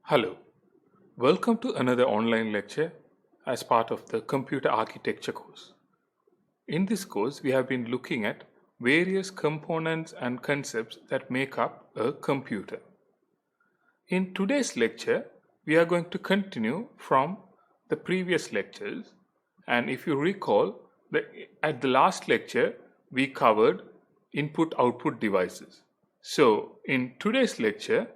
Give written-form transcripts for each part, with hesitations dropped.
Hello, welcome to another online lecture as part of the computer architecture course. In this course, we have been looking at various components and concepts that make up a computer. In today's lecture, we are going to continue from the previous lectures, and if you recall, at the last lecture, we covered input-output devices. So, in today's lecture,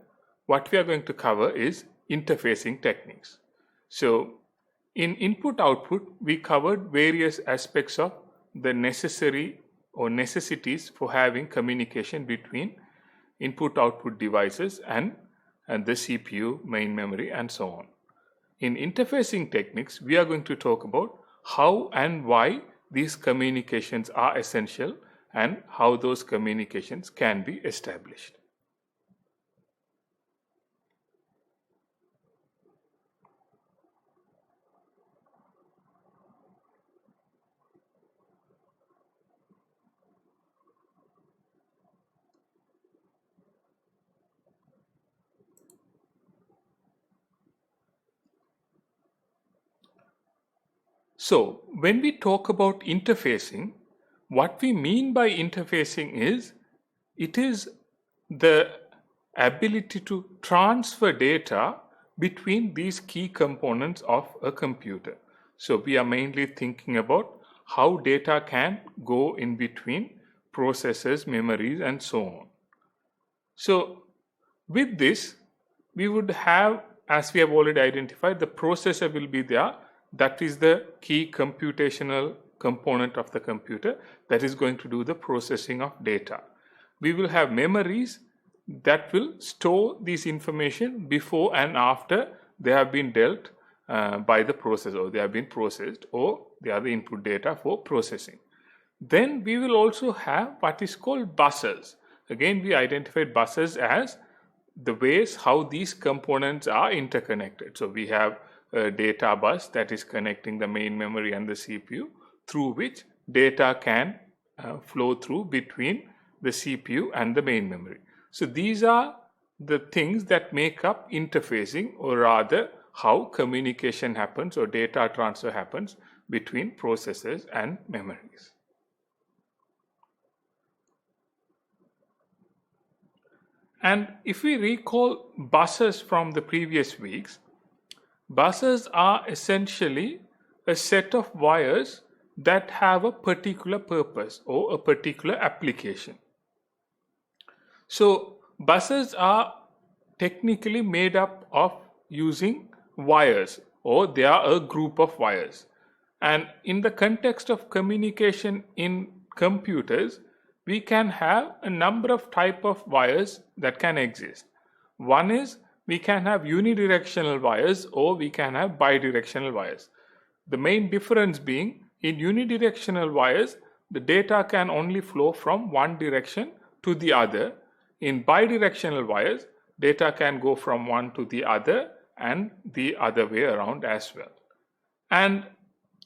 what we are going to cover is interfacing techniques. So, in input-output, we covered various aspects of the necessary or necessities for having communication between input-output devices and the CPU, main memory, and so on. In interfacing techniques, we are going to talk about how and why these communications are essential and how those communications can be established. So, when we talk about interfacing, what we mean by interfacing is it is the ability to transfer data between these key components of a computer. So, we are mainly thinking about how data can go in between processors, memories, and so on. So, with this, we would have, as we have already identified, the processor will be there. That is the key computational component of the computer that is going to do the processing of data. We will have memories that will store this information before and after they have been dealt by the processor, or they have been processed, or they are the input data for processing. Then we will also have what is called buses. Again, we identified buses as the ways how these components are interconnected. So we have a data bus that is connecting the main memory and the CPU, through which data can flow through between the CPU and the main memory. So these are the things that make up interfacing, or rather how communication happens or data transfer happens between processors and memories. And if we recall buses from the previous weeks, buses are essentially a set of wires that have a particular purpose or a particular application. So, buses are technically made up of using wires, or they are a group of wires. And in the context of communication in computers, we can have a number of type of wires that can exist. One is we can have unidirectional wires, or we can have bidirectional wires. The main difference being, in unidirectional wires, the data can only flow from one direction to the other. In bidirectional wires, data can go from one to the other and the other way around as well. And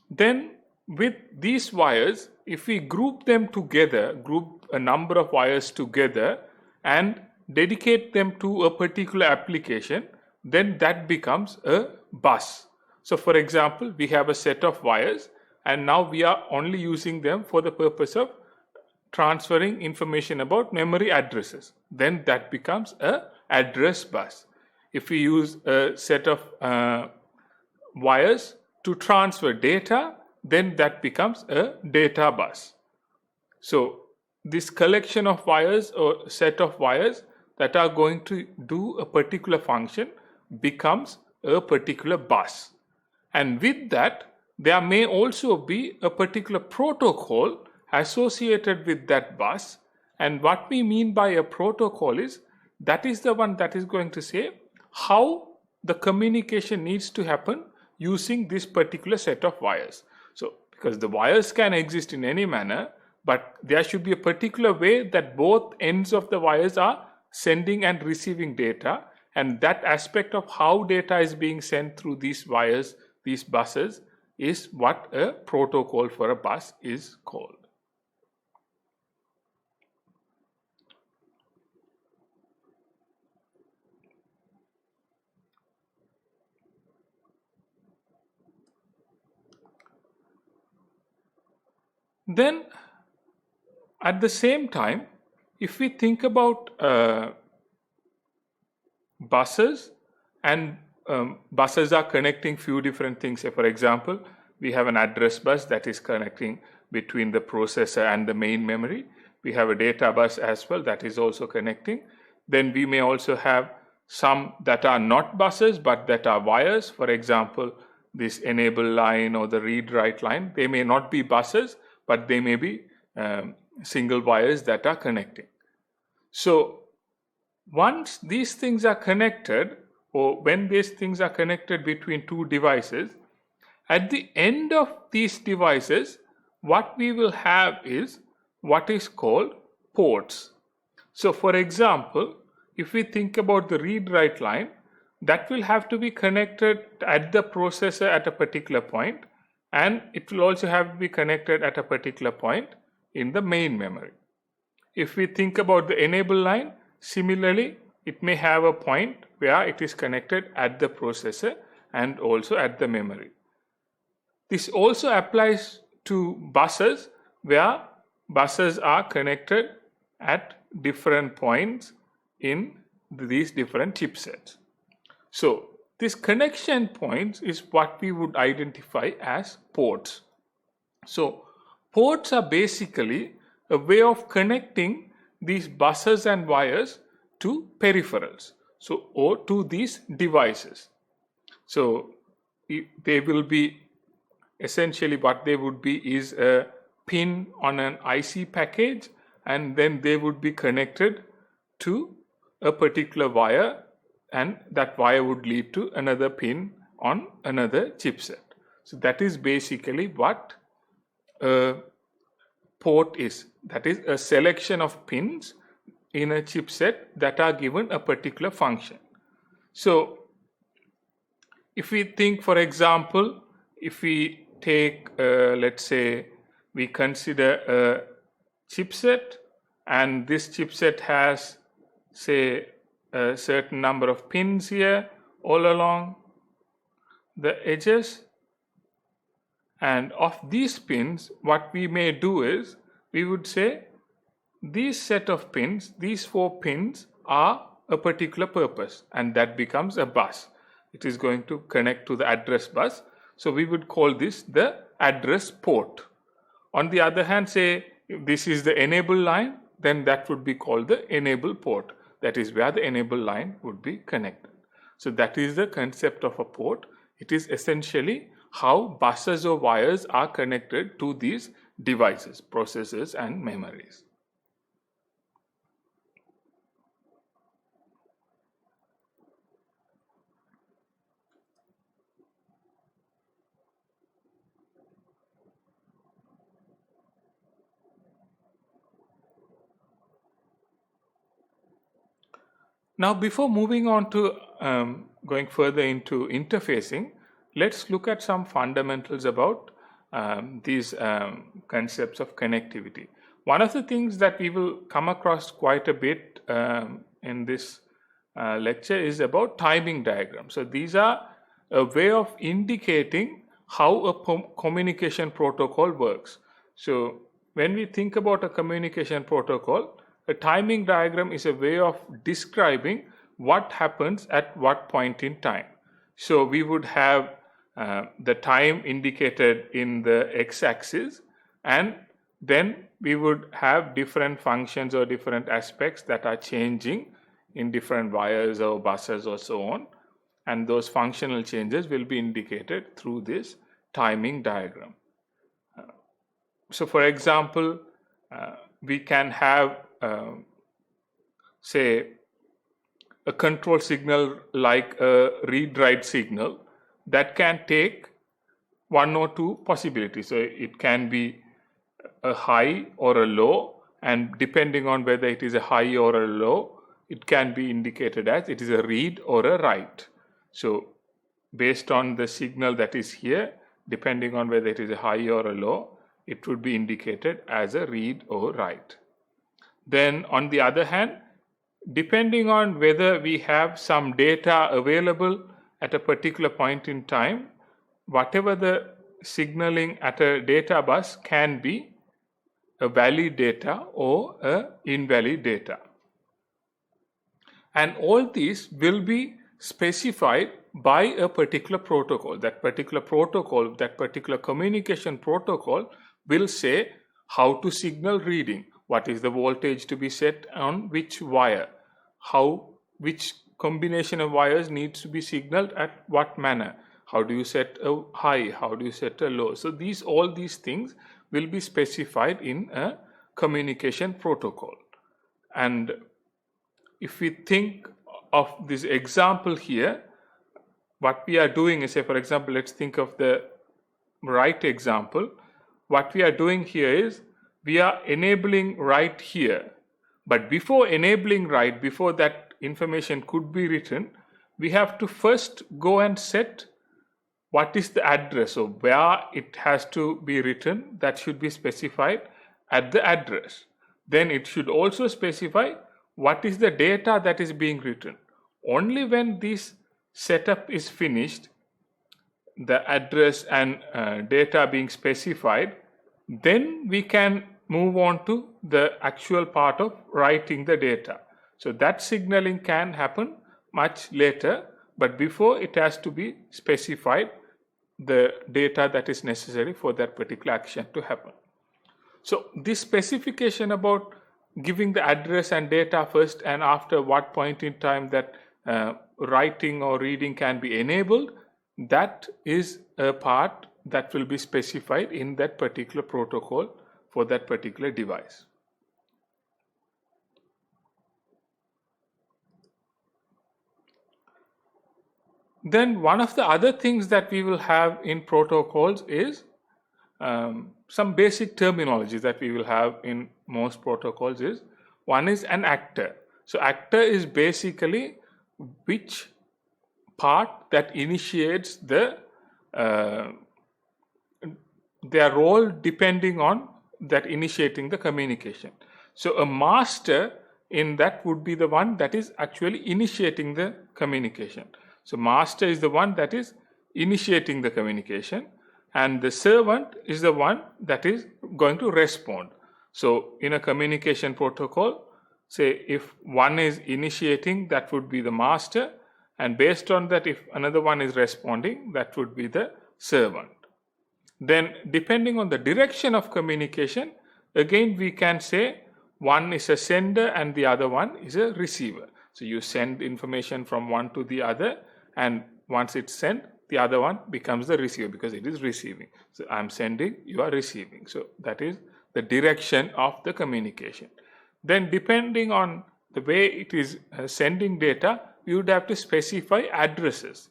then with these wires, if we group them together, group a number of wires together and dedicate them to a particular application, then that becomes a bus. So for example, we have a set of wires and now we are only using them for the purpose of transferring information about memory addresses. Then that becomes a address bus. If we use a set of wires to transfer data, then that becomes a data bus. So this collection of wires or set of wires that are going to do a particular function becomes a particular bus. And with that, there may also be a particular protocol associated with that bus. And what we mean by a protocol is that is the one that is going to say how the communication needs to happen using this particular set of wires. So because the wires can exist in any manner, but there should be a particular way that both ends of the wires are sending and receiving data, and that aspect of how data is being sent through these wires, these buses, is what a protocol for a bus is called. Then at the same time, if we think about buses, and buses are connecting few different things. Say, for example, we have an address bus that is connecting between the processor and the main memory. We have a data bus as well that is also connecting. Then we may also have some that are not buses but that are wires. For example, this enable line or the read write line, they may not be buses but they may be single wires that are connecting. So once these things are connected, or when these things are connected between two devices, at the end of these devices, what we will have is what is called ports. So for example, if we think about the read-write line, that will have to be connected at the processor at a particular point, and it will also have to be connected at a particular point in the main memory. If we think about the enable line, similarly, it may have a point where it is connected at the processor and also at the memory. This also applies to buses, where buses are connected at different points in these different chipsets. So this connection points is what we would identify as ports. So ports are basically a way of connecting these buses and wires to peripherals, so or to these devices. So they will be essentially what they would be is a pin on an IC package, and then they would be connected to a particular wire, and that wire would lead to another pin on another chipset. So that is basically what a port is. That is a selection of pins in a chipset that are given a particular function. So if we think, for example, if we take let's say we consider a chipset, and this chipset has, say, a certain number of pins here all along the edges, and of these pins what we may do is we would say these set of pins, these 4 pins are a particular purpose, and that becomes a bus. It is going to connect to the address bus, so we would call this the address port. On the other hand, say if this is the enable line, then that would be called the enable port. That is where the enable line would be connected. So that is the concept of a port. It is essentially how buses or wires are connected to these devices, processors and memories. Now, before moving on to going further into interfacing, let's look at some fundamentals about these concepts of connectivity. One of the things that we will come across quite a bit in this lecture is about timing diagrams. So these are a way of indicating how a communication protocol works. So when we think about a communication protocol, a timing diagram is a way of describing what happens at what point in time. So we would have the time indicated in the x-axis, and then we would have different functions or different aspects that are changing in different wires or buses or so on, and those functional changes will be indicated through this timing diagram. So for example, we can have say a control signal like a read-write signal that can take 1 or 2 possibilities. So it can be a high or a low, and depending on whether it is a high or a low, it can be indicated as it is a read or a write. So based on the signal that is here, depending on whether it is a high or a low, it would be indicated as a read or write. Then on the other hand, depending on whether we have some data available at a particular point in time, whatever the signaling at a data bus can be a valid data or a invalid data. And all these will be specified by a particular protocol. That particular communication protocol will say how to signal reading, what is the voltage to be set on which wire, which combination of wires needs to be signaled at what manner, how do you set a high, how do you set a low. So all these things will be specified in a communication protocol. And if we think of this example here, what we are doing is, say for example, let's think of the write example. What we are doing here is we are enabling write here, but before enabling write, before that information could be written, we have to first go and set what is the address, or where it has to be written. That should be specified at the address. Then it should also specify what is the data that is being written. Only when this setup is finished, the address and data being specified, then we can move on to the actual part of writing the data. So that signaling can happen much later, but before it has to be specified the data that is necessary for that particular action to happen. So this specification about giving the address and data first, and after what point in time that writing or reading can be enabled, that is a part that will be specified in that particular protocol for that particular device. Then one of the other things that we will have in protocols is some basic terminology that we will have in most protocols is, one is an actor. So actor is basically which part that initiates their role depending on that initiating the communication. So a master in that would be the one that is actually initiating the communication. So master is the one that is initiating the communication, and the servant is the one that is going to respond. So in a communication protocol, say if one is initiating, that would be the master, and based on that, if another one is responding, that would be the servant. Then depending on the direction of communication, again we can say one is a sender and the other one is a receiver. So you send information from one to the other, and once it's sent, the other one becomes the receiver because it is receiving. So I'm sending, you are receiving. So that is the direction of the communication. Then depending on the way it is sending data, you would have to specify addresses.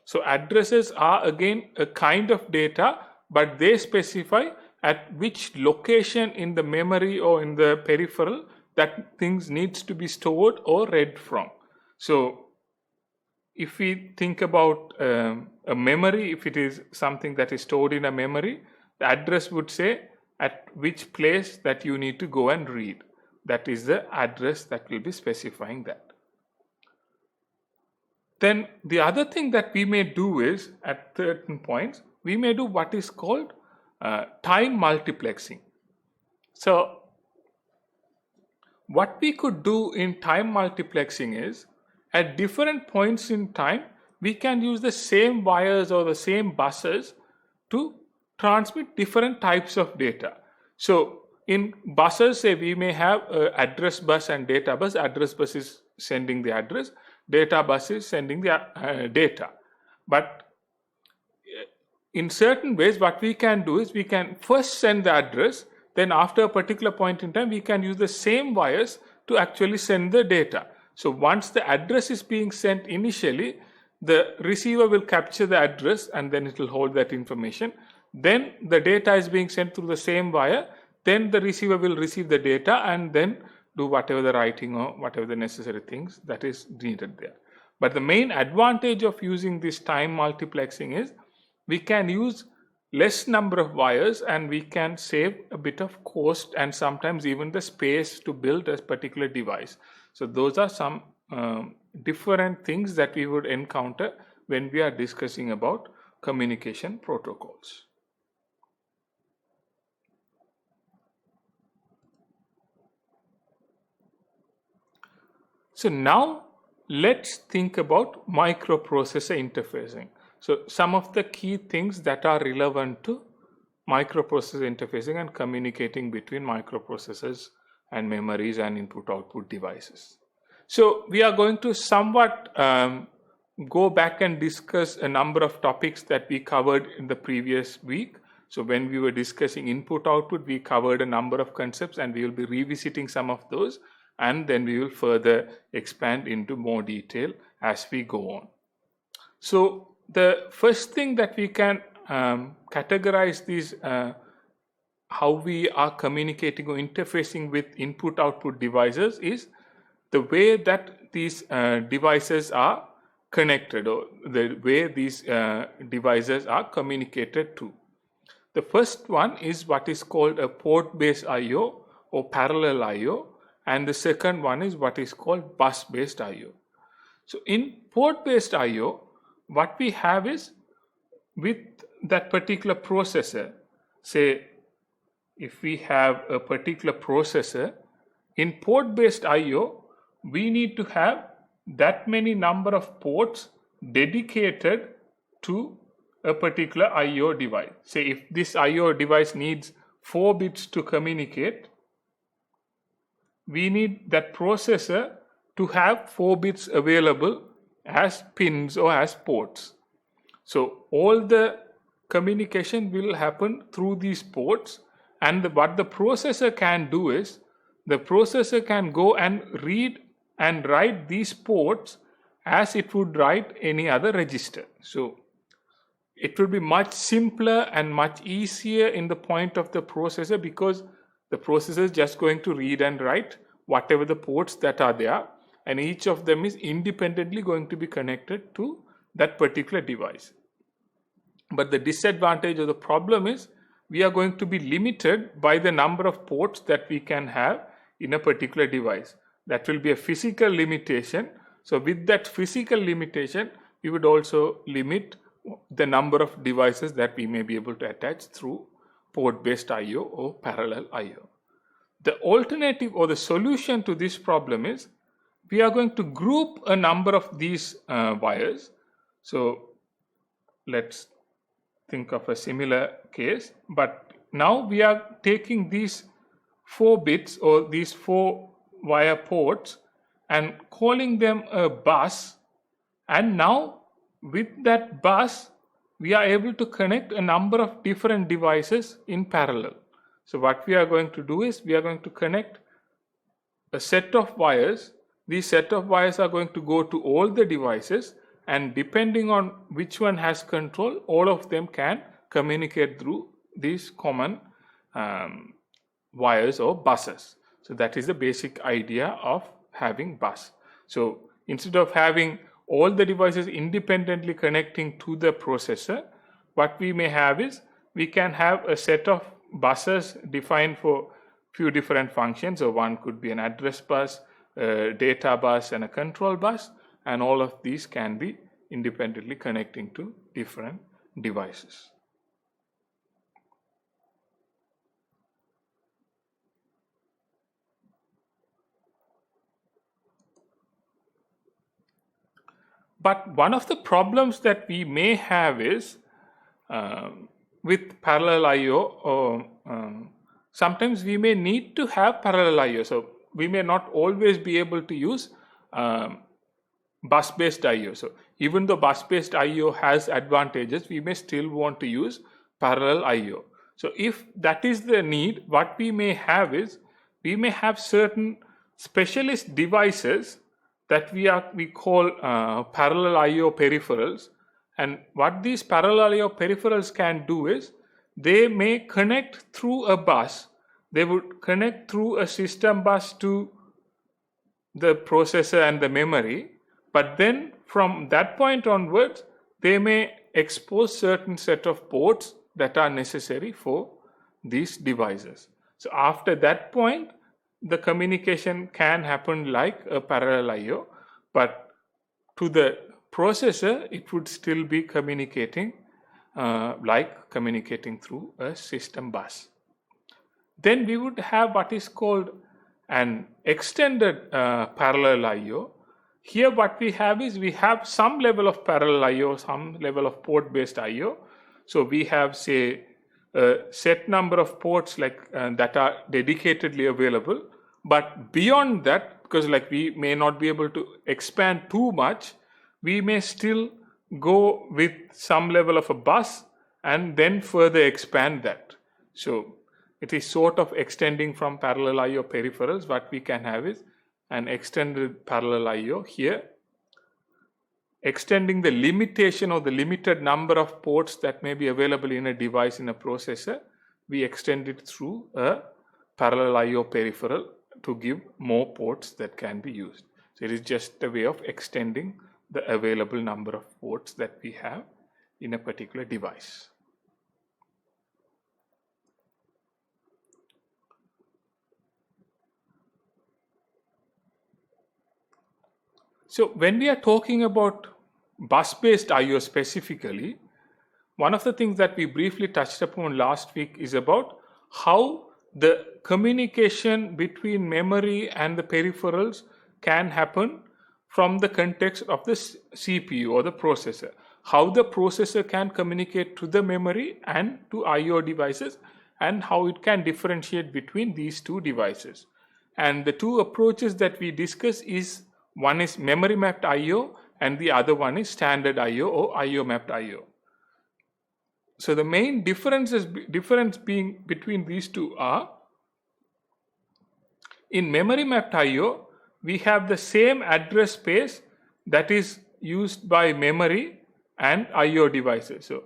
So addresses are again a kind of data, but they specify at which location in the memory or in the peripheral that things needs to be stored or read from. So if we think about a memory, if it is something that is stored in a memory, the address would say at which place that you need to go and read. That is the address that will be specifying that. Then the other thing that we may do is, at certain points, we may do what is called time multiplexing. So what we could do in time multiplexing is, at different points in time, we can use the same wires or the same buses to transmit different types of data. So in buses, say we may have address bus and data bus. Address bus is sending the address, data bus is sending the data. But in certain ways, what we can do is we can first send the address, then after a particular point in time, we can use the same wires to actually send the data. So once the address is being sent initially, the receiver will capture the address and then it will hold that information. Then the data is being sent through the same wire, then the receiver will receive the data and then do whatever the writing or whatever the necessary things that is needed there. But the main advantage of using this time multiplexing is we can use less number of wires and we can save a bit of cost and sometimes even the space to build a particular device. So those are some different things that we would encounter when we are discussing about communication protocols. So now let's think about microprocessor interfacing. So some of the key things that are relevant to microprocessor interfacing and communicating between microprocessors and memories and input-output devices. So we are going to somewhat go back and discuss a number of topics that we covered in the previous week. So when we were discussing input-output, we covered a number of concepts, and we will be revisiting some of those, and then we will further expand into more detail as we go on. So the first thing that we can categorize these how we are communicating or interfacing with input-output devices is the way that these devices are connected, or the way these devices are communicated to. The first one is what is called a port-based I/O or parallel I/O, and the second one is what is called bus-based I/O. So in port-based I/O, what we have is, with that particular processor, say if we have a particular processor, in port-based I/O, we need to have that many number of ports dedicated to a particular I/O device. Say if this I/O device needs 4 bits to communicate, we need that processor to have 4 bits available as pins or as ports. So all the communication will happen through these ports, and what the processor can do is, the processor can go and read and write these ports as it would write any other register. So it will be much simpler and much easier in the point of the processor, because the processor is just going to read and write whatever the ports that are there, and each of them is independently going to be connected to that particular device. But the disadvantage or the problem is, we are going to be limited by the number of ports that we can have in a particular device. That will be a physical limitation. So with that physical limitation, we would also limit the number of devices that we may be able to attach through port-based I/O or parallel I/O. The alternative or the solution to this problem is, we are going to group a number of these wires. So let's think of a similar case, but now we are taking these 4 bits or these 4 wire ports and calling them a bus, and now with that bus we are able to connect a number of different devices in parallel. So what we are going to do is, we are going to connect a set of wires. These set of wires are going to go to all the devices, and depending on which one has control, all of them can communicate through these common wires or buses. So that is the basic idea of having bus. So instead of having all the devices independently connecting to the processor, what we may have is, we can have a set of buses defined for few different functions. So one could be an address bus, a data bus, and a control bus, and all of these can be independently connecting to different devices. But one of the problems that we may have is, with parallel I/O, sometimes we may need to have parallel I/O. So we may not always be able to use bus-based I/O. So even though bus-based I/O has advantages, we may still want to use parallel I/O. So if that is the need, what we may have is, we may have certain specialist devices that we call parallel I/O peripherals. And what these parallel I/O peripherals can do is, they may connect through a bus. They would connect through a system bus to the processor and the memory, but then from that point onwards, they may expose certain set of ports that are necessary for these devices. So after that point, the communication can happen like a parallel I/O, but to the processor, it would still be communicating like communicating through a system bus. Then we would have what is called and extended parallel I/O. Here what we have is we have some level of parallel I/O, some level of port based I/O. So we have, say, a set number of ports like that are dedicatedly available, but beyond that, because like we may not be able to expand too much, we may still go with some level of a bus and then further expand that. So it is sort of extending from parallel I/O peripherals. What we can have is an extended parallel I/O here, extending the limitation or the limited number of ports that may be available in a device in a processor. We extend it through a parallel I/O peripheral to give more ports that can be used. So it is just a way of extending the available number of ports that we have in a particular device. So when we are talking about bus-based I/O specifically, one of the things that we briefly touched upon last week is about how the communication between memory and the peripherals can happen from the context of the CPU or the processor. How the processor can communicate to the memory and to I/O devices, and how it can differentiate between these two devices. And the two approaches that we discuss is, one is memory mapped I/O and the other one is standard I/O or I/O mapped I/O. So the main difference being between these two are, in memory mapped I/O, we have the same address space that is used by memory and I/O devices. So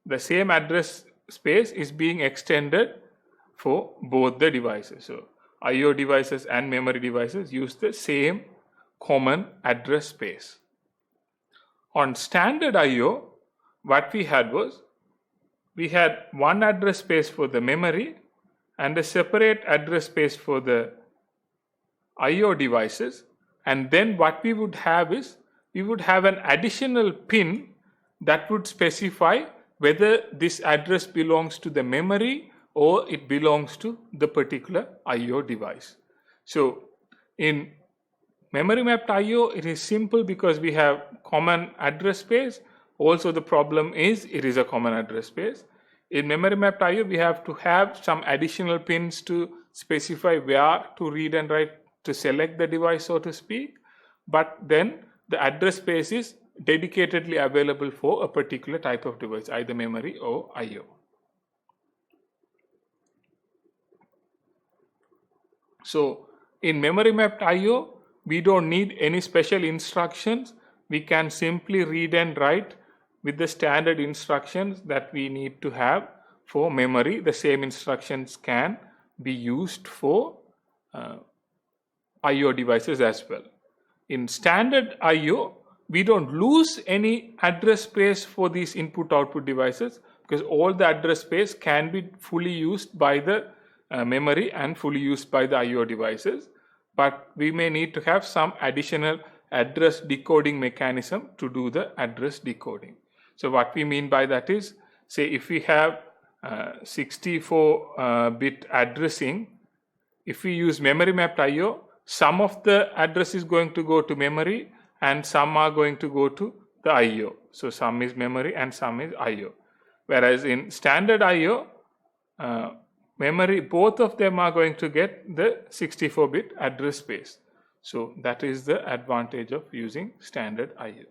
the same address space is being extended for both the devices. So I/O devices and memory devices use the same common address space. On standard I/O, what we had was, we had one address space for the memory and a separate address space for the I/O devices, and then what we would have is, we would have an additional pin that would specify whether this address belongs to the memory or it belongs to the particular I/O device. So in memory mapped I/O, it is simple because we have common address space. Also the problem is it is a common address space. In memory mapped I/O, we have to have some additional pins to specify where to read and write, to select the device, so to speak. But then the address space is dedicatedly available for a particular type of device, either memory or I/O. So in memory mapped I/O, we don't need any special instructions. We can simply read and write with the standard instructions that we need to have for memory. The same instructions can be used for I/O devices as well. In standard I/O, we don't lose any address space for these input output devices, because all the address space can be fully used by the memory and fully used by the I/O devices. But we may need to have some additional address decoding mechanism to do the address decoding. So what we mean by that is, say if we have 64-bit addressing, if we use memory mapped I/O, some of the address is going to go to memory and some are going to go to the I/O. So some is memory and some is I/O. Whereas in standard I/O, memory, both of them are going to get the 64-bit address space. So that is the advantage of using standard I/O.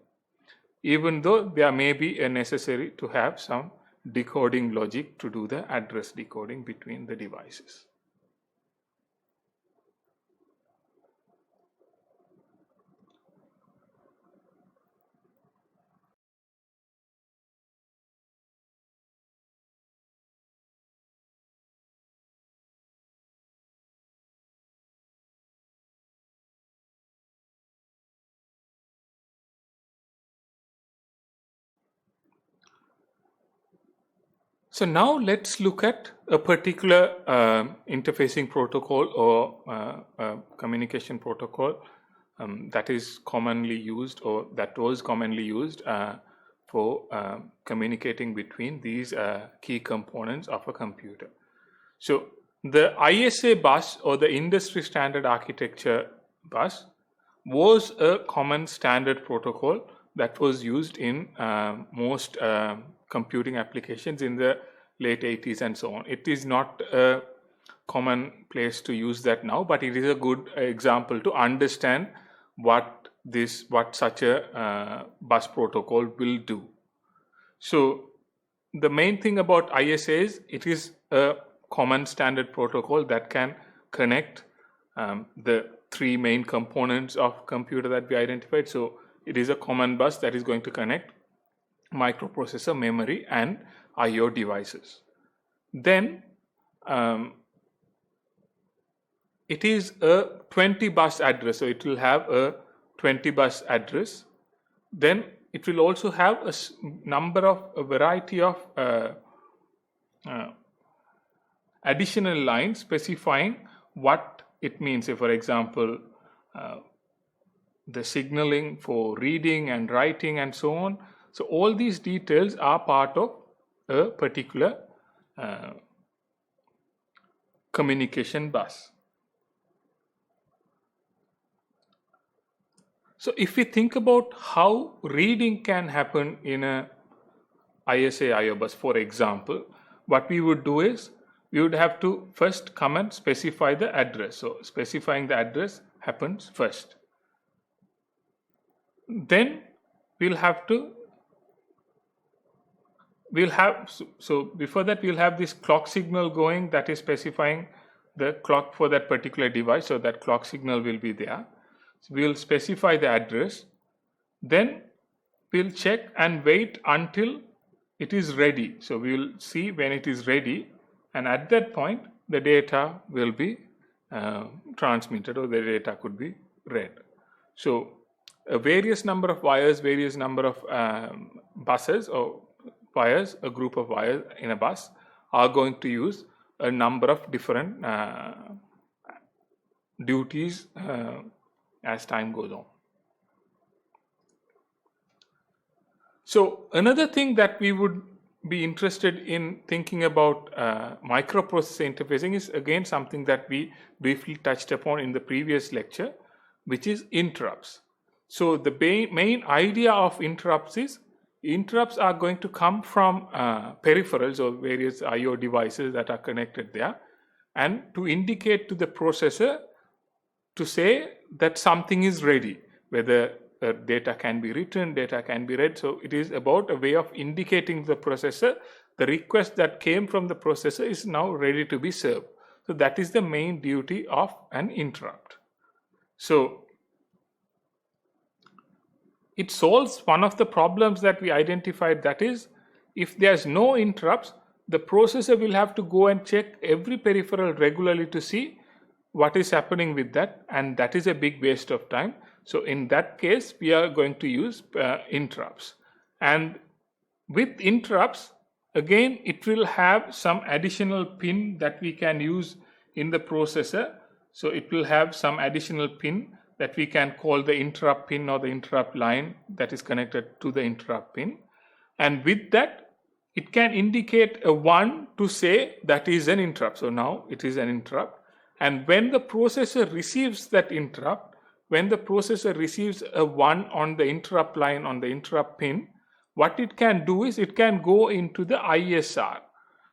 Even though there may be a necessary to have some decoding logic to do the address decoding between the devices. So now let's look at a particular interfacing protocol or communication protocol that is commonly used, or that was commonly used for communicating between these key components of a computer. So the ISA bus or the industry standard architecture bus was a common standard protocol that was used in most computing applications in the late 80s and so on. It is not a common place to use that now, but it is a good example to understand what such a bus protocol will do. So the main thing about ISA is it is a common standard protocol that can connect the three main components of computer that we identified. So it is a common bus that is going to connect microprocessor, memory, and I/O devices. Then it is a 20 bus address, so it will have a 20 bus address. Then it will also have a variety of additional lines specifying what it means. Say, for example, the signaling for reading and writing and so on. So all these details are part of a particular communication bus. So if we think about how reading can happen in a ISA I/O bus, for example, what we would do is we would have to first come and specify the address. So specifying the address happens first. Then we'll have so before that we'll have this clock signal going that is specifying the clock for that particular device, so that clock signal will be there. So we'll specify the address, then we'll check and wait until it is ready. So we will see when it is ready, and at that point the data will be transmitted, or the data could be read. So a various number of wires, various number of buses or wires, a group of wires in a bus are going to use a number of different duties as time goes on. So another thing that we would be interested in thinking about microprocessor interfacing is again something that we briefly touched upon in the previous lecture, which is interrupts. So the main idea of interrupts is interrupts are going to come from peripherals or various I/O devices that are connected there, and to indicate to the processor to say that something is ready, whether data can be written, data can be read. So it is about a way of indicating to the processor the request that came from the processor is now ready to be served. So that is the main duty of an interrupt. So it solves one of the problems that we identified, that is, if there's no interrupts, the processor will have to go and check every peripheral regularly to see what is happening with that, and that is a big waste of time. So in that case we are going to use interrupts, and with interrupts again it will have some additional pin that we can use in the processor. So it will have some additional pin that we can call the interrupt pin or the interrupt line that is connected to the interrupt pin, and with that it can indicate a 1 to say that is an interrupt. So now it is an interrupt, and when the processor receives that interrupt, when the processor receives a 1 on the interrupt line on the interrupt pin, what it can do is it can go into the ISR.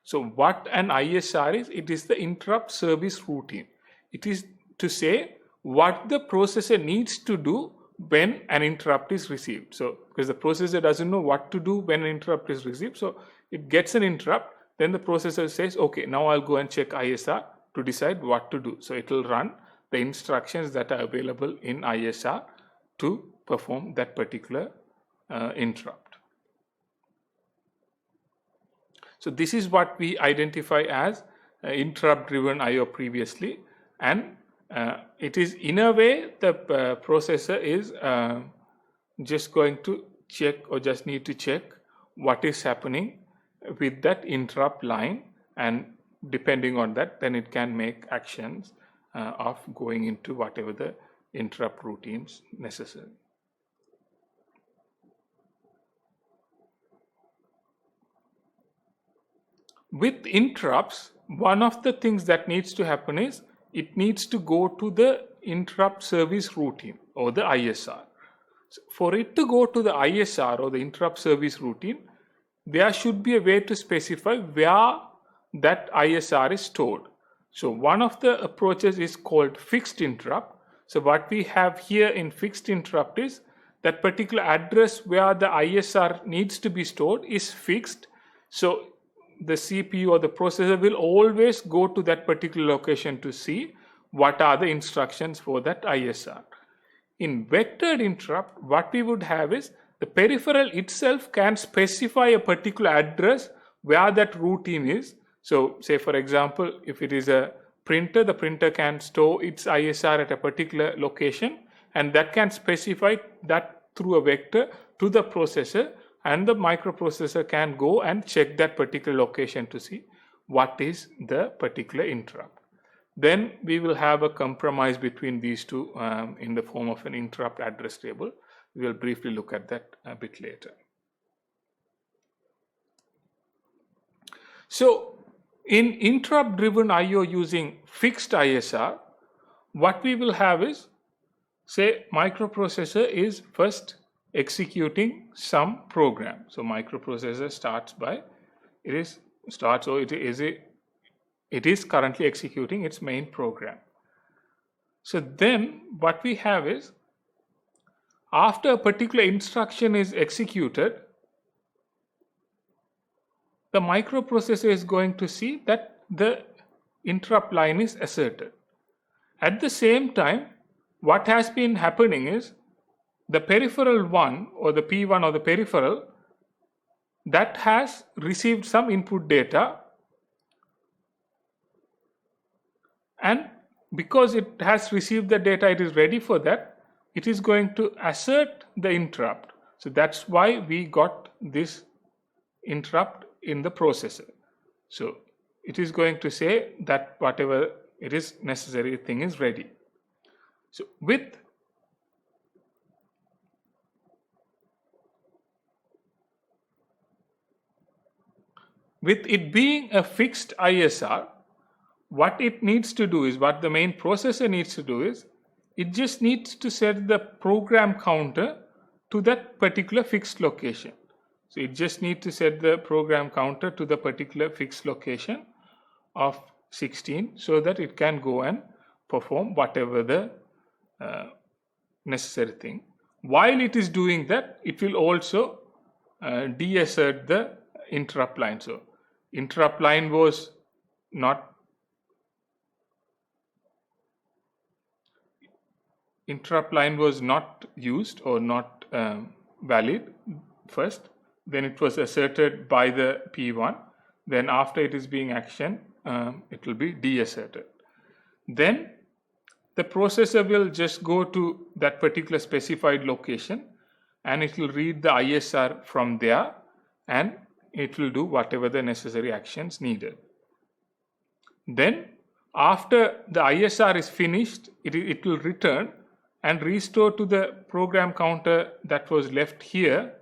So what an ISR is, it is the interrupt service routine. It is to say what the processor needs to do when an interrupt is received. So because the processor doesn't know what to do when an interrupt is received, so it gets an interrupt, then the processor says, okay, now I'll go and check ISR to decide what to do. So it will run the instructions that are available in ISR to perform that particular interrupt. So this is what we identify as interrupt driven I/O previously, and it is in a way the processor is just going to check, or just need to check what is happening with that interrupt line, and depending on that then it can make actions of going into whatever the interrupt routines necessary. With interrupts, one of the things that needs to happen is it needs to go to the interrupt service routine or the ISR. So for it to go to the ISR or the interrupt service routine, there should be a way to specify where that ISR is stored. So one of the approaches is called fixed interrupt. So what we have here in fixed interrupt is that particular address where the ISR needs to be stored is fixed. So the CPU or the processor will always go to that particular location to see what are the instructions for that ISR. In vectored interrupt, what we would have is the peripheral itself can specify a particular address where that routine is. So say for example, if it is a printer, the printer can store its ISR at a particular location, and that can specify that through a vector to the processor, and the microprocessor can go and check that particular location to see what is the particular interrupt. Then we will have a compromise between these two in the form of an interrupt address table. We will briefly look at that a bit later. So in interrupt driven IO using fixed ISR, what we will have is, say microprocessor is first executing some program. So microprocessor starts by, it is currently executing its main program. So then what we have is, after a particular instruction is executed, the microprocessor is going to see that the interrupt line is asserted. At the same time, what has been happening is the peripheral one or the P1 or the peripheral that has received some input data, and because it has received the data, it is ready for that, it is going to assert the interrupt. So that's why we got this interrupt in the processor. So it is going to say that whatever it is necessary thing is ready. So with it being a fixed ISR, what it needs to do is, what the main processor needs to do is, it just needs to set the program counter to that particular fixed location. So it just needs to set the program counter to the particular fixed location of 16 so that it can go and perform whatever the necessary thing. While it is doing that, it will also deassert the interrupt line. So interrupt line was not used or not valid first, then it was asserted by the P1, then after it is being actioned, it will be deasserted. Then the processor will just go to that particular specified location and it will read the ISR from there, and it will do whatever the necessary actions needed. Then after the ISR is finished, it will return and restore to the program counter that was left here,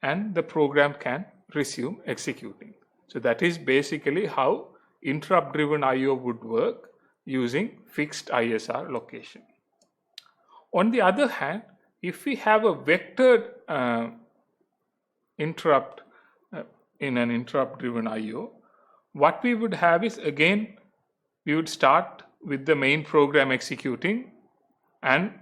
and the program can resume executing. So that is basically how interrupt driven IO would work using fixed ISR location. On the other hand, if we have a vectored interrupt in an interrupt driven IO, what we would have is, again, we would start with the main program executing, and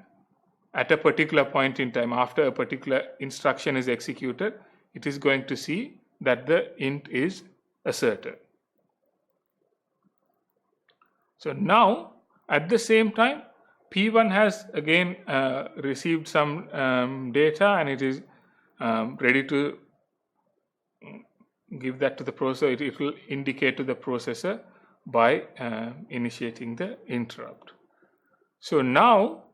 at a particular point in time, after a particular instruction is executed, it is going to see that the int is asserted. So now at the same time, P1 has again received some data, and it is ready to give that to the processor. It will indicate to the processor by initiating the interrupt. So now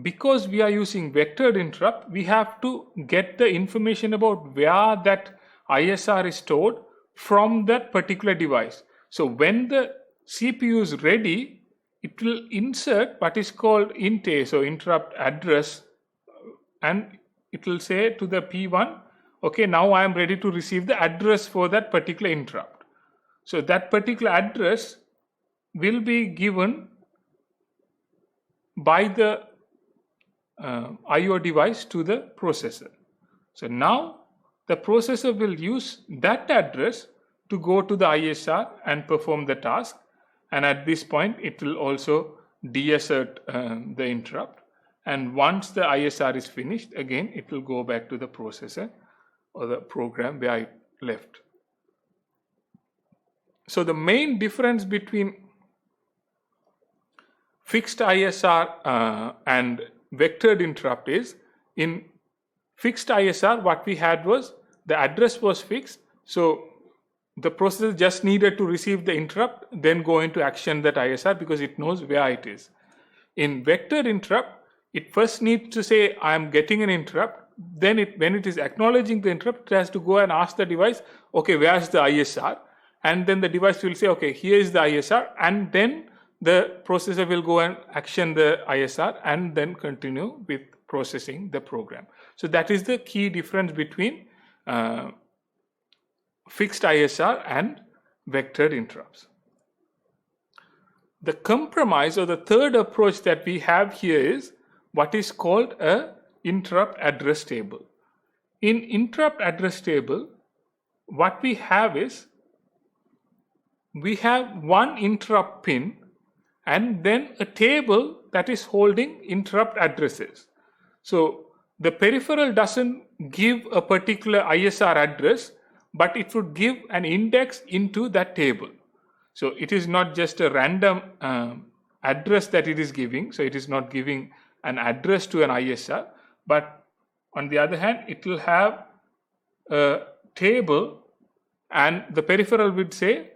because we are using vectored interrupt, we have to get the information about where that ISR is stored from that particular device. So when the CPU is ready, it will insert what is called int A, so interrupt address, and it will say to the P1, okay, now I am ready to receive the address for that particular interrupt. So that particular address will be given by the IO device to the processor. So now the processor will use that address to go to the ISR and perform the task, and at this point it will also deassert the interrupt, and once the ISR is finished, again it will go back to the processor or the program where it left. So the main difference between fixed ISR and vectored interrupt is, in fixed ISR what we had was the address was fixed, so the processor just needed to receive the interrupt, then go into action that ISR because it knows where it is. In vectored interrupt, it first needs to say I am getting an interrupt, then when it is acknowledging the interrupt, it has to go and ask the device, okay, where is the ISR, and then the device will say, okay, here is the ISR, and then the processor will go and action the ISR and then continue with processing the program. So that is the key difference between fixed ISR and vectored interrupts. The compromise, or the third approach that we have here, is what is called a interrupt address table. In interrupt address table, what we have is, we have one interrupt pin and then a table that is holding interrupt addresses. So the peripheral doesn't give a particular ISR address, but it would give an index into that table. So it is not just a random address that it is giving, so it is not giving an address to an ISR, but on the other hand it will have a table, and the peripheral would say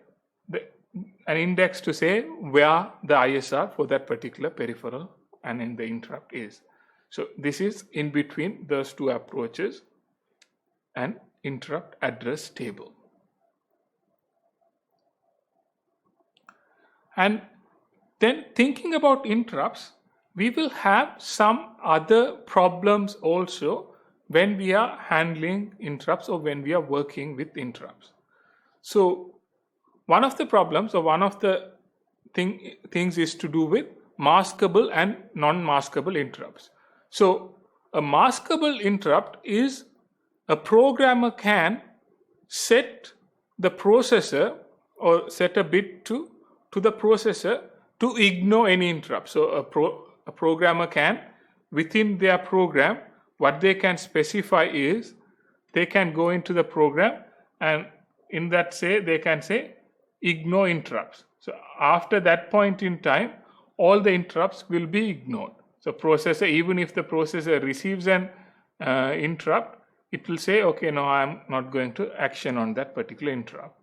an index to say where the ISR for that particular peripheral and in the interrupt is. So this is in between those two approaches, an interrupt address table. And then thinking about interrupts, we will have some other problems also when we are handling interrupts or when we are working with interrupts. So one of the problems, or one of the things is to do with maskable and non-maskable interrupts. So a maskable interrupt is a programmer can set the processor or set a bit to the processor to ignore any interrupt. So a programmer can, within their program, what they can specify is they can go into the program and in that they can say ignore interrupts. So after that point in time, all the interrupts will be ignored. So processor, even if the processor receives an interrupt, it will say, okay, no, I am not going to action on that particular interrupt.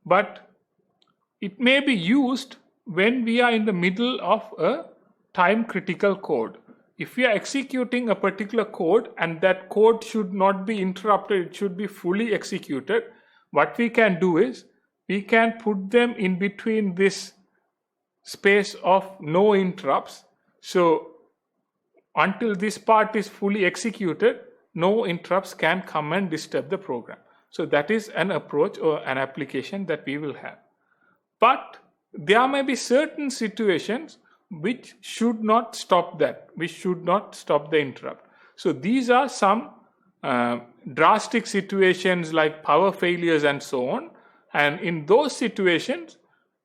But it may be used when we are in the middle of a time critical code. If we are executing a particular code and that code should not be interrupted, it should be fully executed, what we can do is we can put them in between this space of no interrupts. So until this part is fully executed, no interrupts can come and disturb the program. So that is an approach or an application that we will have. But there may be certain situations which should not stop that, which should not stop the interrupt. So these are some drastic situations like power failures and so on. And in those situations,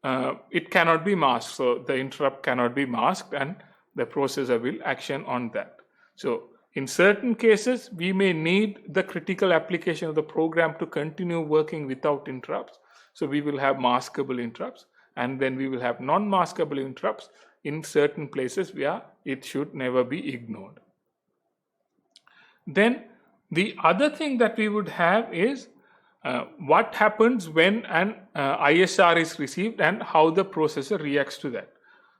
it cannot be masked. So the interrupt cannot be masked and the processor will action on that. So in certain cases, we may need the critical application of the program to continue working without interrupts. So we will have maskable interrupts, and then we will have non-maskable interrupts in certain places where it should never be ignored. Then the other thing that we would have is what happens when an ISR is received and how the processor reacts to that.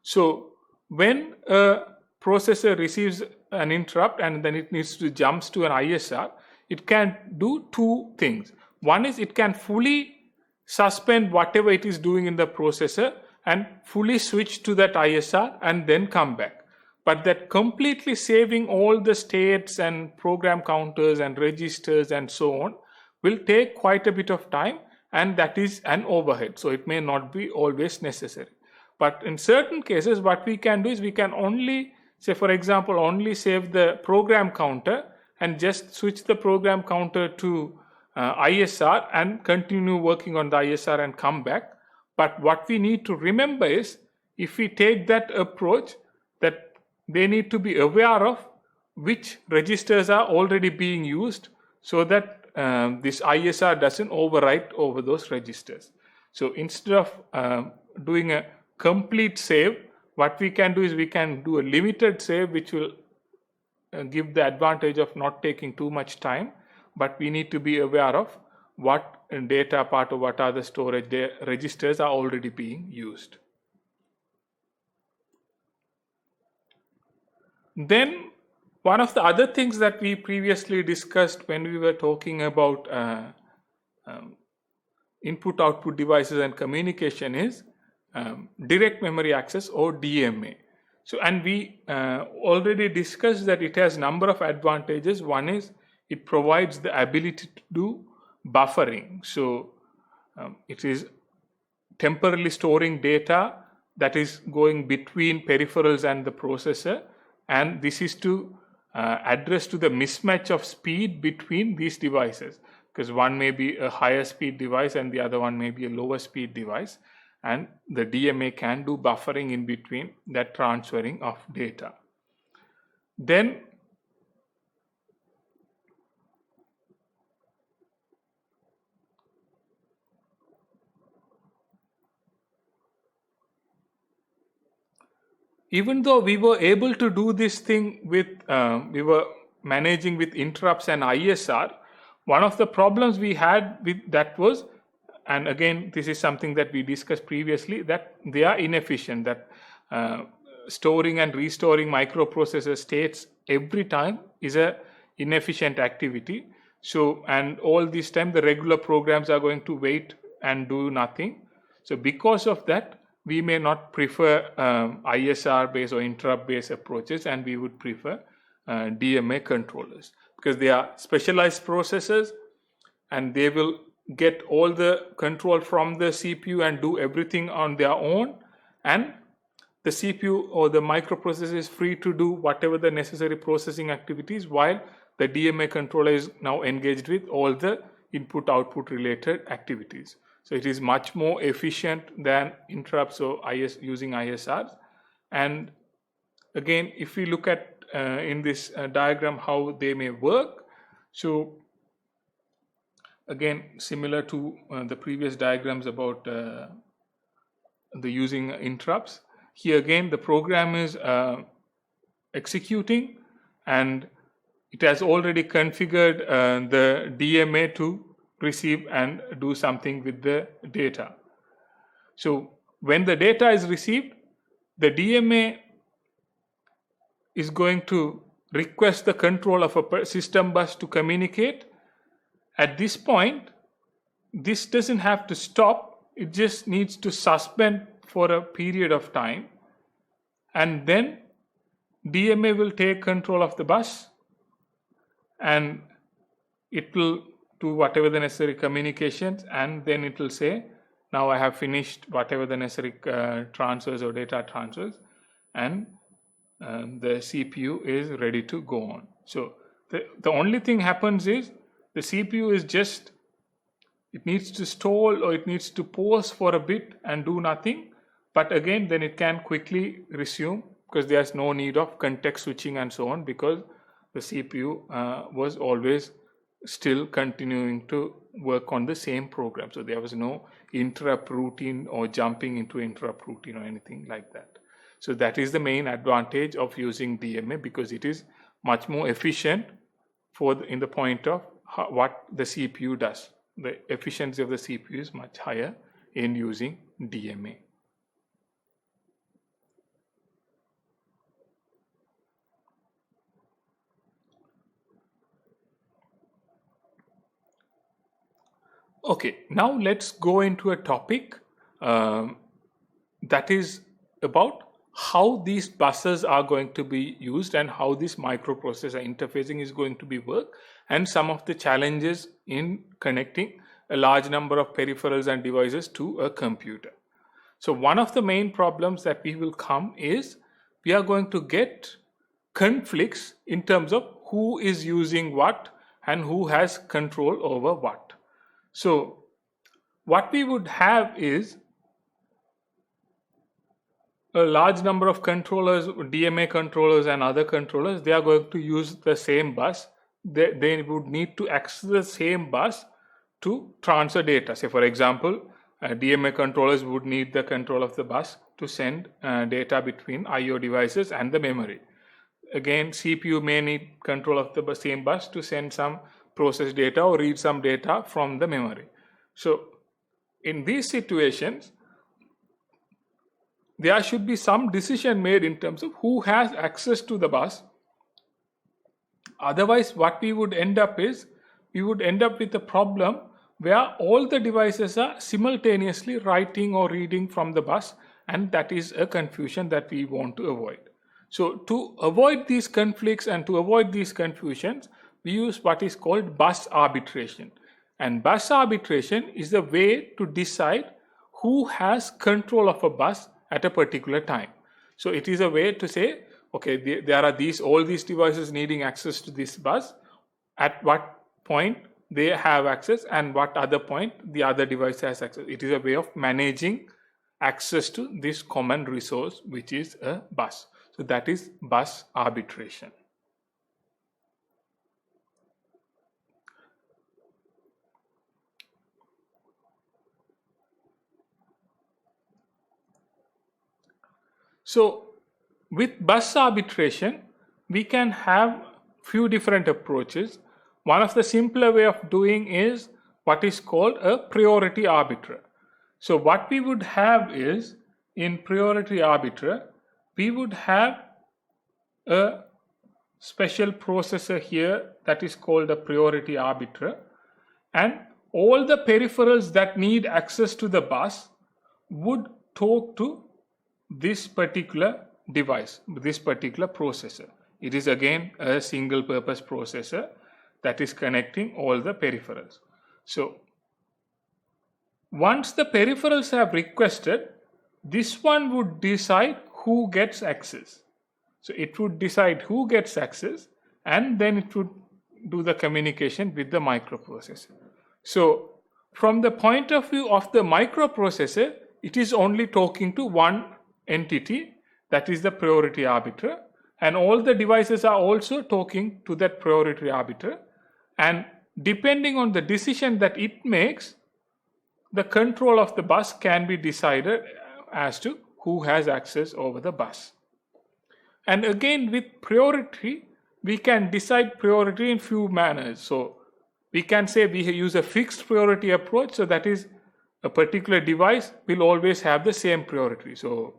So when a processor receives an interrupt and then it needs to jumps to an ISR, it can do two things. One is it can fully suspend whatever it is doing in the processor and fully switch to that ISR and then come back. but that completely saving all the states and program counters and registers and so on will take quite a bit of time, and that is an overhead. So it may not be always necessary. But in certain cases, what we can do is we can only, say for example, only save the program counter and just switch the program counter to ISR and continue working on the ISR and come back. But what we need to remember is, if we take that approach, that they need to be aware of which registers are already being used, so that this ISR doesn't overwrite over those registers. So instead of doing a complete save, what we can do is we can do a limited save, which will give the advantage of not taking too much time, but we need to be aware of what data part or what are the storage registers are already being used. Then one of the other things that we previously discussed when we were talking about input-output devices and communication is direct memory access, or DMA. So, and we already discussed that it has number of advantages. One is it provides the ability to do buffering. So it is temporarily storing data that is going between peripherals and the processor, and this is to address to the mismatch of speed between these devices, because one may be a higher speed device and the other one may be a lower speed device, and the DMA can do buffering in between that transferring of data. Then even though we were able to do this thing with, we were managing with interrupts and ISR, one of the problems we had with that was, and again this is something that we discussed previously, that they are inefficient, that storing and restoring microprocessor states every time is a inefficient activity. So, and all this time the regular programs are going to wait and do nothing. So because of that, we may not prefer ISR based or interrupt based approaches, and we would prefer DMA controllers, because they are specialized processors and they will get all the control from the CPU and do everything on their own, and the CPU or the microprocessor is free to do whatever the necessary processing activities, while the DMA controller is now engaged with all the input output related activities. So it is much more efficient than interrupts or using ISRs. And again, if we look at in this diagram how they may work, so again similar to the previous diagrams about the using interrupts, here again the program is executing and it has already configured the DMA to receive and do something with the data. So when the data is received, the DMA is going to request the control of a system bus to communicate. At this point, this doesn't have to stop, it just needs to suspend for a period of time, and then DMA will take control of the bus and it will do whatever the necessary communications, and then it will say, now I have finished whatever the necessary transfers or data transfers, and the CPU is ready to go on. So the only thing happens is the CPU is just, it needs to stall or it needs to pause for a bit and do nothing, but again then it can quickly resume, because there's no need of context switching and so on, because the CPU was always still continuing to work on the same program. So there was no interrupt routine or jumping into interrupt routine or anything like that. So that is the main advantage of using DMA, because it is much more efficient for in the point of what the CPU does. The efficiency of the CPU is much higher in using DMA. Okay, now let's go into a topic that is about how these buses are going to be used and how this microprocessor interfacing is going to be work, and some of the challenges in connecting a large number of peripherals and devices to a computer. So one of the main problems that we will come is we are going to get conflicts in terms of who is using what and who has control over what. So what we would have is a large number of controllers, DMA controllers and other controllers, they are going to use the same bus. They would need to access the same bus to transfer data. Say for example, DMA controllers would need the control of the bus to send data between IO devices and the memory. Again, CPU may need control of the same bus to send some process data or read some data from the memory. So in these situations, there should be some decision made in terms of who has access to the bus. Otherwise, what we would end up is, we would end up with a problem where all the devices are simultaneously writing or reading from the bus, and that is a confusion that we want to avoid. So to avoid these conflicts and to avoid these confusions, we use what is called bus arbitration. And bus arbitration is the way to decide who has control of a bus at a particular time. So it is a way to say, okay, there are all these devices needing access to this bus. At what point they have access and what other point the other device has access. It is a way of managing access to this common resource, which is a bus. So that is bus arbitration. So with bus arbitration, we can have few different approaches. One of the simpler way of doing is what is called a priority arbiter. So what we would have is, in priority arbiter, we would have a special processor here that is called a priority arbiter, and all the peripherals that need access to the bus would talk to this particular device, this particular processor. It is again a single purpose processor that is connecting all the peripherals. So once the peripherals have requested, this one would decide who gets access. So it would decide who gets access, and then it would do the communication with the microprocessor. So from the point of view of the microprocessor, it is only talking to one entity, that is the priority arbiter, and all the devices are also talking to that priority arbiter, and depending on the decision that it makes, the control of the bus can be decided as to who has access over the bus. And again, with priority, we can decide priority in few manners. So we can say we use a fixed priority approach, so that is a particular device will always have the same priority. So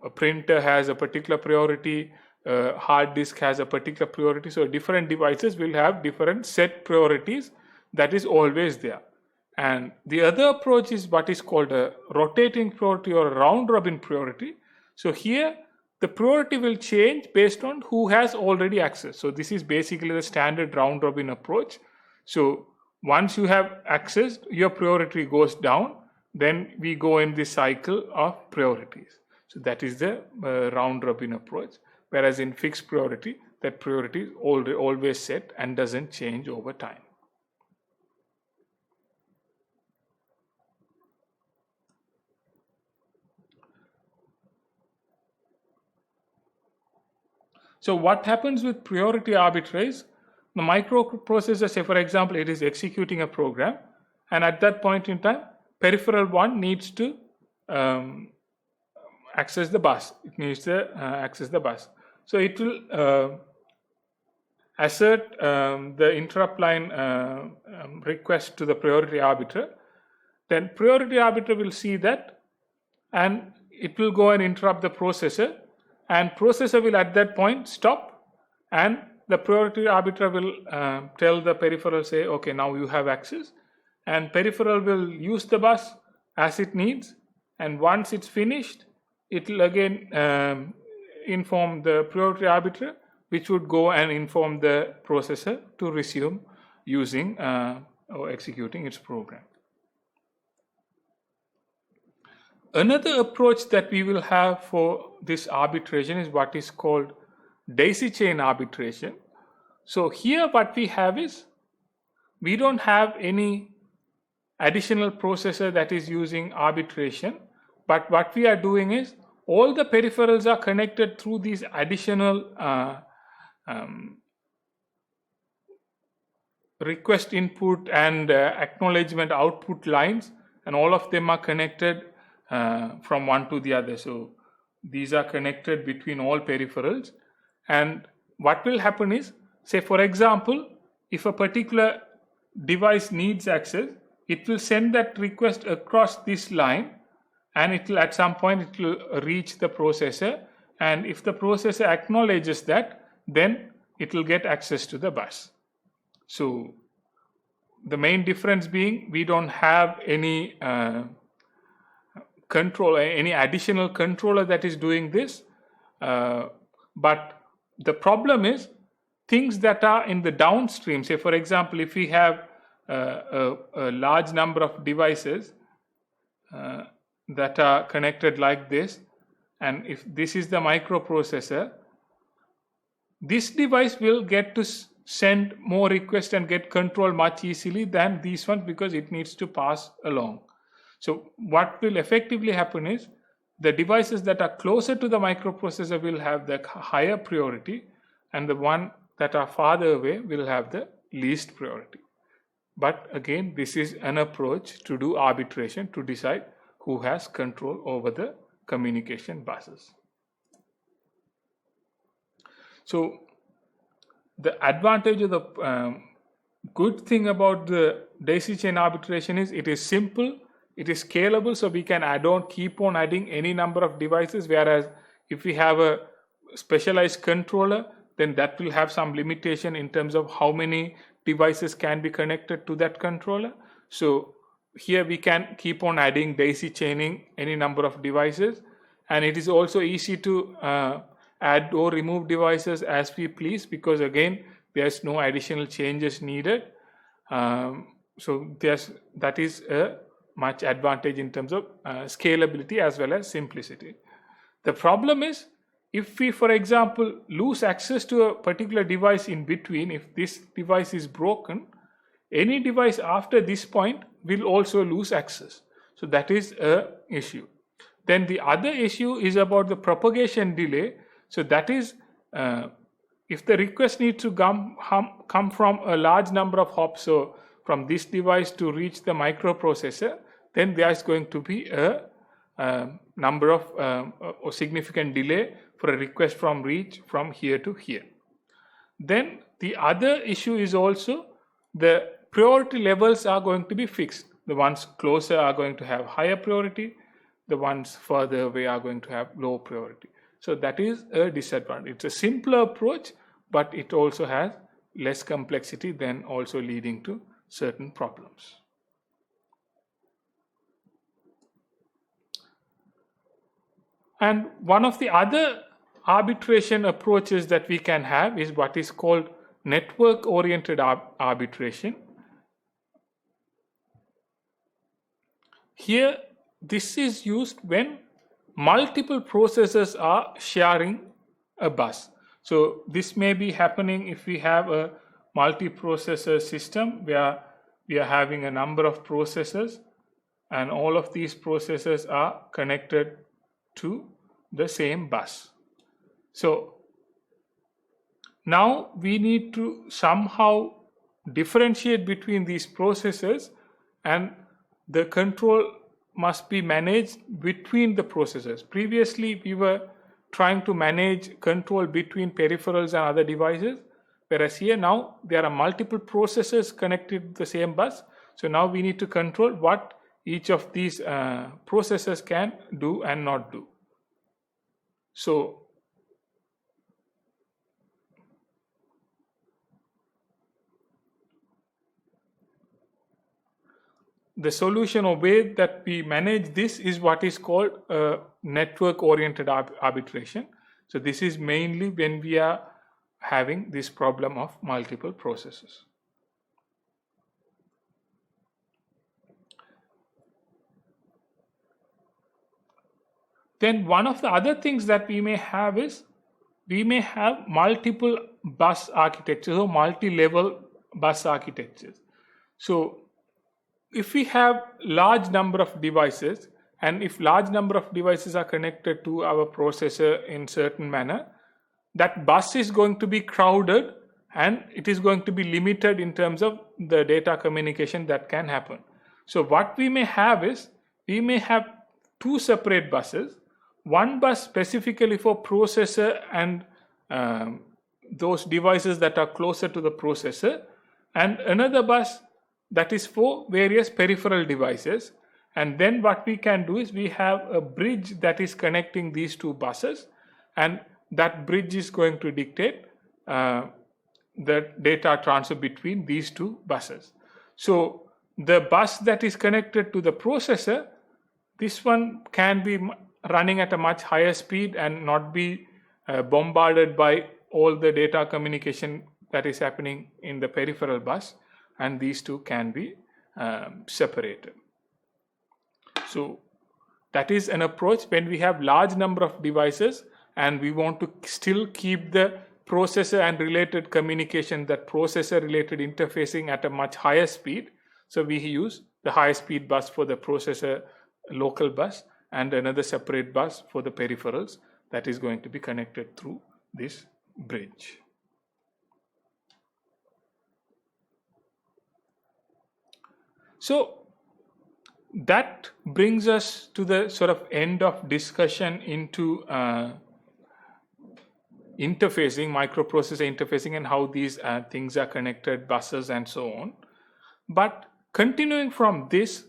a printer has a particular priority, a hard disk has a particular priority, so different devices will have different set priorities that is always there. And the other approach is what is called a rotating priority or a round robin priority. So here the priority will change based on who has already access. So this is basically the standard round robin approach. So once you have access, your priority goes down, then we go in this cycle of priorities. So that is the round robin approach. Whereas in fixed priority, that priority is always set and doesn't change over time. So what happens with priority arbitrage? The microprocessor, say for example, it is executing a program, and at that point in time, peripheral 1 needs to access the bus. It needs to access the bus. So it will assert the interrupt line request to the priority arbiter. Then priority arbiter will see that, and it will go and interrupt the processor, and processor will at that point stop, and the priority arbiter will tell the peripheral, say, okay, now you have access, and peripheral will use the bus as it needs, and once it's finished, it will again inform the priority arbiter, which would go and inform the processor to resume using or executing its program. Another approach that we will have for this arbitration is what is called daisy chain arbitration. So here what we have is, we don't have any additional processor that is using arbitration, but what we are doing is, all the peripherals are connected through these additional request input and acknowledgement output lines, and all of them are connected from one to the other. So these are connected between all peripherals, and what will happen is, say for example, if a particular device needs access, it will send that request across this line, and it will, at some point it will reach the processor, and if the processor acknowledges that, then it will get access to the bus. So the main difference being, we don't have any any additional controller that is doing this, but the problem is, things that are in the downstream, say for example, if we have a large number of devices that are connected like this, and if this is the microprocessor, this device will get to send more requests and get control much easily than these ones, because it needs to pass along. So what will effectively happen is, the devices that are closer to the microprocessor will have the higher priority, and the one that are farther away will have the least priority. But again, this is an approach to do arbitration, to decide who has control over the communication buses. So the advantage of the good thing about the daisy chain arbitration is, it is simple, it is scalable, so we can keep on adding any number of devices, whereas if we have a specialized controller, then that will have some limitation in terms of how many devices can be connected to that controller. So here we can keep on adding, daisy chaining any number of devices, and it is also easy to add or remove devices as we please, because again, there's no additional changes needed. So that is a much advantage in terms of scalability as well as simplicity. The problem is, if we, for example, lose access to a particular device in between, if this device is broken, any device after this point will also lose access. So that is an issue. Then the other issue is about the propagation delay. So that is, if the request needs to come from a large number of hops, so from this device to reach the microprocessor, then there is going to be a number of or significant delay for a request from reach from here to here. Then the other issue is also, the priority levels are going to be fixed. The ones closer are going to have higher priority, the ones further away are going to have low priority. So that is a disadvantage. It's a simpler approach, but it also has less complexity, then also leading to certain problems. And one of the other arbitration approaches that we can have is what is called network-oriented arbitration. Here, this is used when multiple processors are sharing a bus. So this may be happening if we have a multiprocessor system where we are having a number of processors, and all of these processors are connected to the same bus. So now we need to somehow differentiate between these processors, and the control must be managed between the processors. Previously, we were trying to manage control between peripherals and other devices, whereas here now there are multiple processors connected to the same bus. So now we need to control what each of these processors can do and not do. So the solution or way that we manage this is what is called network-oriented arbitration. So this is mainly when we are having this problem of multiple processes. Then one of the other things that we may have is we may have multiple bus architectures or multi-level bus architectures. So if we have large number of devices, and if large number of devices are connected to our processor in certain manner, that bus is going to be crowded and it is going to be limited in terms of the data communication that can happen. So what we may have is, we may have two separate buses, one bus specifically for processor and those devices that are closer to the processor, and another bus that is for various peripheral devices. And then what we can do is we have a bridge that is connecting these two buses, and that bridge is going to dictate the data transfer between these two buses. So the bus that is connected to the processor, this one can be running at a much higher speed and not be bombarded by all the data communication that is happening in the peripheral bus, and these two can be separated. So that is an approach when we have large number of devices and we want to still keep the processor and related communication, that processor related interfacing at a much higher speed. So we use the high speed bus for the processor local bus and another separate bus for the peripherals that is going to be connected through this bridge. So that brings us to the sort of end of discussion into interfacing, microprocessor interfacing, and how these things are connected, buses and so on. But continuing from this,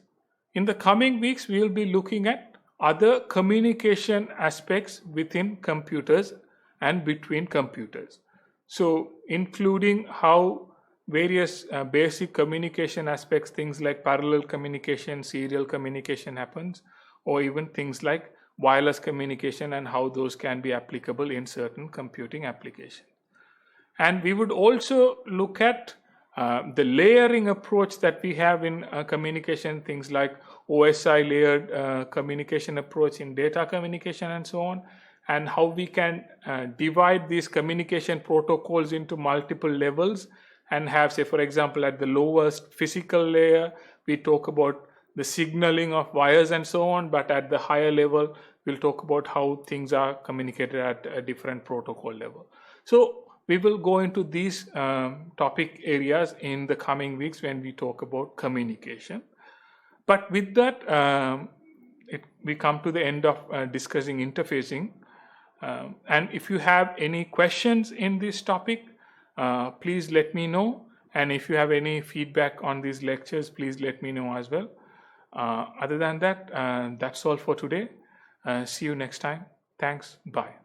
in the coming weeks we will be looking at other communication aspects within computers and between computers. So including how various basic communication aspects, things like parallel communication, serial communication happens, or even things like wireless communication and how those can be applicable in certain computing applications. And we would also look at the layering approach that we have in communication, things like OSI layered communication approach in data communication and so on, and how we can divide these communication protocols into multiple levels and have, say for example, at the lowest physical layer we talk about the signaling of wires and so on, but at the higher level we'll talk about how things are communicated at a different protocol level. So we will go into these topic areas in the coming weeks when we talk about communication. But with that, we come to the end of discussing interfacing. And if you have any questions in this topic, please let me know. And if you have any feedback on these lectures, please let me know as well. Other than that, that's all for today. See you next time. Thanks. Bye.